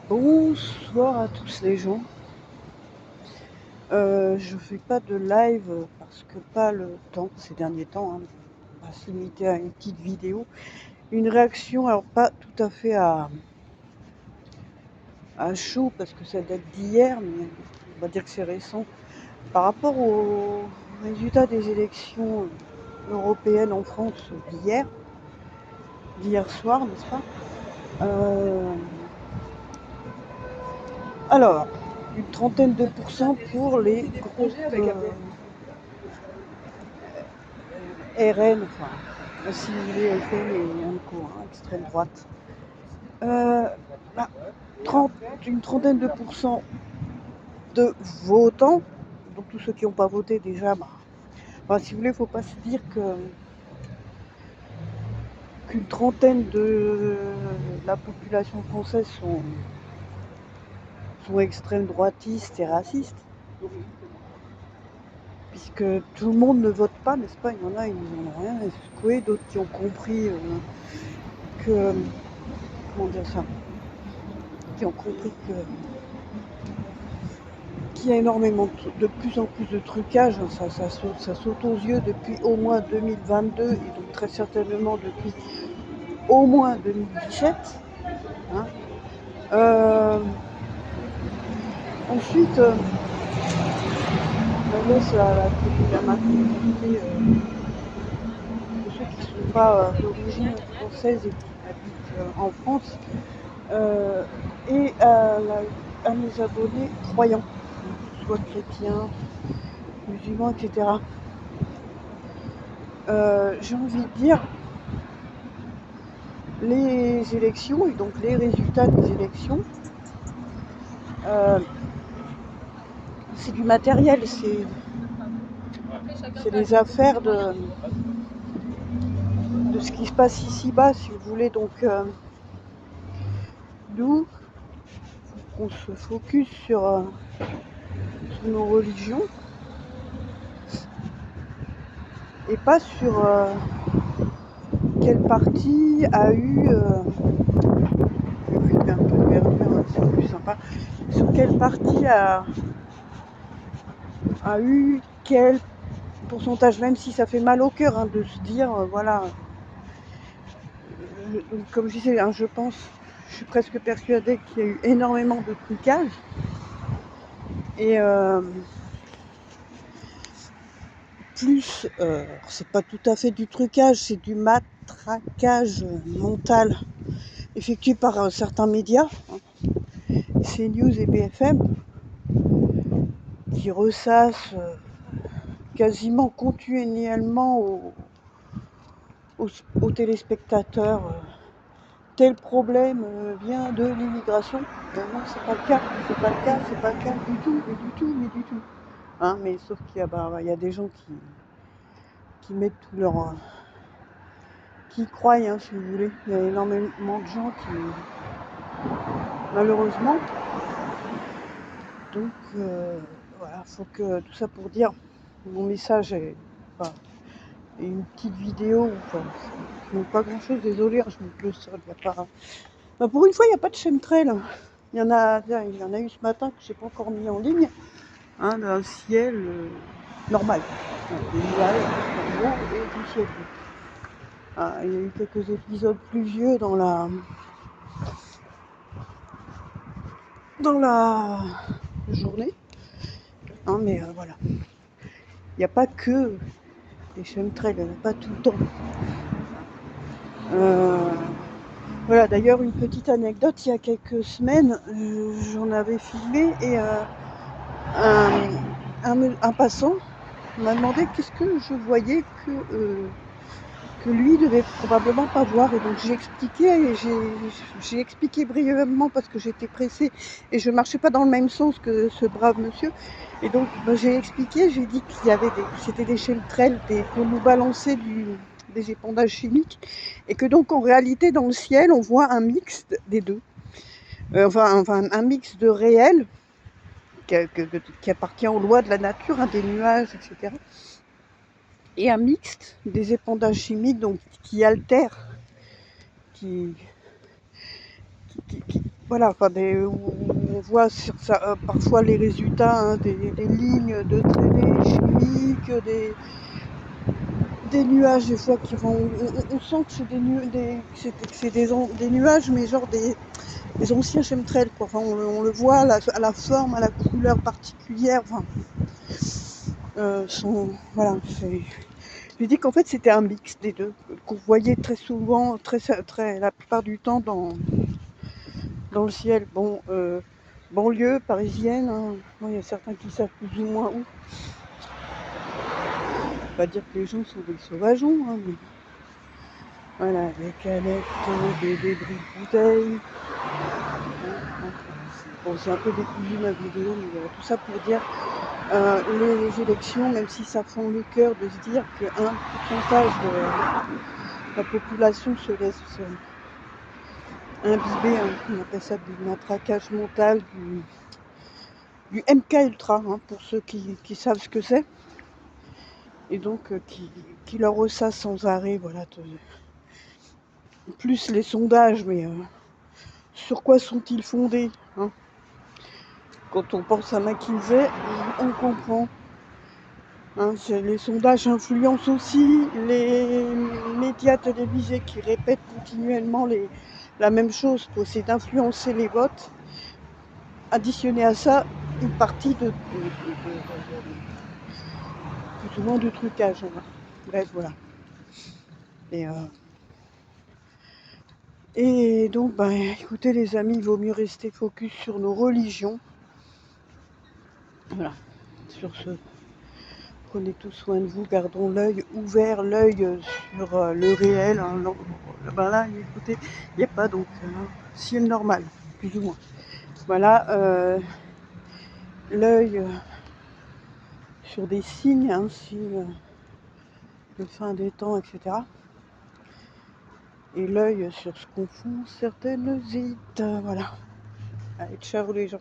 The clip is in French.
Bonsoir à tous les gens. Je fais pas de live parce que pas le temps ces derniers temps, hein. On va se limiter à une petite vidéo. Une réaction, alors pas tout à fait à chaud parce que ça date d'hier, mais on va dire que c'est récent. Par rapport aux résultats des élections européennes en France d'hier soir, n'est-ce pas? Alors, une trentaine de pourcents pour les groupes RN, enfin, assimilé FN et UNCO, hein, extrême droite. Bah, une trentaine de pourcents de votants, donc tous ceux qui n'ont pas voté déjà, si vous voulez, il ne faut pas se dire qu'une trentaine de la population française sont extrême droitistes et racistes, puisque tout le monde ne vote pas, n'est-ce pas? Il y en a, ils n'en ont rien à secouer, d'autres qui ont compris que, comment dire ça, qui ont compris qu'il y a énormément de plus en plus de trucage, ça saute aux yeux depuis au moins 2022 et donc très certainement depuis au moins 2017. Hein. Ensuite, on laisse la majorité de ceux qui ne sont pas d'origine française et qui habitent en France et à mes abonnés croyants, soit chrétiens, musulmans, etc. J'ai envie de dire, les élections et donc les résultats des élections, c'est du matériel, c'est les affaires de ce qui se passe ici-bas, si vous voulez. Donc, nous, on se focus sur nos religions et pas sur quel parti a eu, un peu de verdure, c'est plus sympa, sur quel parti a eu quel pourcentage, même si ça fait mal au cœur hein, de se dire, voilà. Donc, comme je disais, hein, je suis presque persuadée qu'il y a eu énormément de trucage. Et plus, c'est pas tout à fait du trucage, c'est du matraquage mental effectué par certains médias, hein, CNews et BFM, qui ressassent quasiment continuellement aux téléspectateurs tel problème vient de l'immigration. Non, c'est pas le cas, c'est pas le cas, c'est pas le cas du tout, mais du tout, mais du tout. Hein, mais sauf qu'il y a des gens qui mettent tout leur qui y croient, hein, si vous voulez. Il y a énormément de gens qui, malheureusement, donc voilà, faut que tout ça pour dire, mon message est une petite vidéo, je montre pas grand chose, désolé, hein, je montre le sol, il y a pas. Pour une fois, il n'y a pas de chemtrail. Il y en a eu ce matin que j'ai pas encore mis en ligne, hein, d'un ciel normal, des nuages normaux et du ciel bleu. Ah, il y a eu quelques épisodes pluvieux dans la journée, hein, mais voilà. Il n'y a pas que des chemtrails, il n'y en a pas tout le temps. Voilà, d'ailleurs, une petite anecdote, il y a quelques semaines, j'en avais filmé et un passant m'a demandé qu'est-ce que je voyais que lui devait probablement pas voir. Et donc j'ai expliqué brièvement parce que j'étais pressée et je marchais pas dans le même sens que ce brave monsieur. Et donc j'ai expliqué, j'ai dit qu'il y avait c'était des chemtrails qu'on nous balançait des épandages chimiques et que donc en réalité dans le ciel on voit un mix des deux. Enfin un mix de réel qui appartient aux lois de la nature, hein, des nuages, etc. Et un mixte des épandages chimiques donc qui altèrent, qui voilà, enfin où on voit sur ça, parfois les résultats, hein, des lignes de traînées chimiques, des nuages des fois qui vont. On sent que c'est des nuages, mais genre des anciens chemtrails, quoi. Enfin, on le voit à la forme, à la couleur particulière. Enfin, voilà, j'ai dit qu'en fait c'était un mix des deux, qu'on voyait très souvent, la plupart du temps dans le ciel. Bon, banlieue parisienne, hein. Bon, il y a certains qui savent plus ou moins où. Pas dire que les gens sont des sauvageons, hein, mais voilà, des canettes, des débris de bouteilles. Bon, c'est un peu décousu ma vidéo, mais voilà, tout ça pour dire les élections, même si ça fend le cœur de se dire qu'un pourcentage de la population se laisse imbiber, hein, on appelle ça du matraquage mental, du MK Ultra, hein, pour ceux qui savent ce que c'est, et donc qui leur ressassent sans arrêt, voilà, plus les sondages, mais sur quoi sont-ils fondés, hein? Quand on pense à McKinsey, on comprend. Hein, les sondages influencent aussi les médias télévisés qui répètent continuellement la même chose pour essayer d'influencer les votes. Additionner à ça une partie de plus ou moins de trucage. Hein. Bref, voilà. Et donc, écoutez les amis, il vaut mieux rester focus sur nos religions. Voilà. Sur ce, prenez tout soin de vous, gardons l'œil ouvert, l'œil sur le réel. Hein, là, écoutez, il n'y a pas donc ciel normal, plus ou moins. Voilà, l'œil sur des signes, hein, signes de fin des temps, etc. Et l'œil sur ce qu'on font certaines élites. Voilà. Allez, ciao les gens.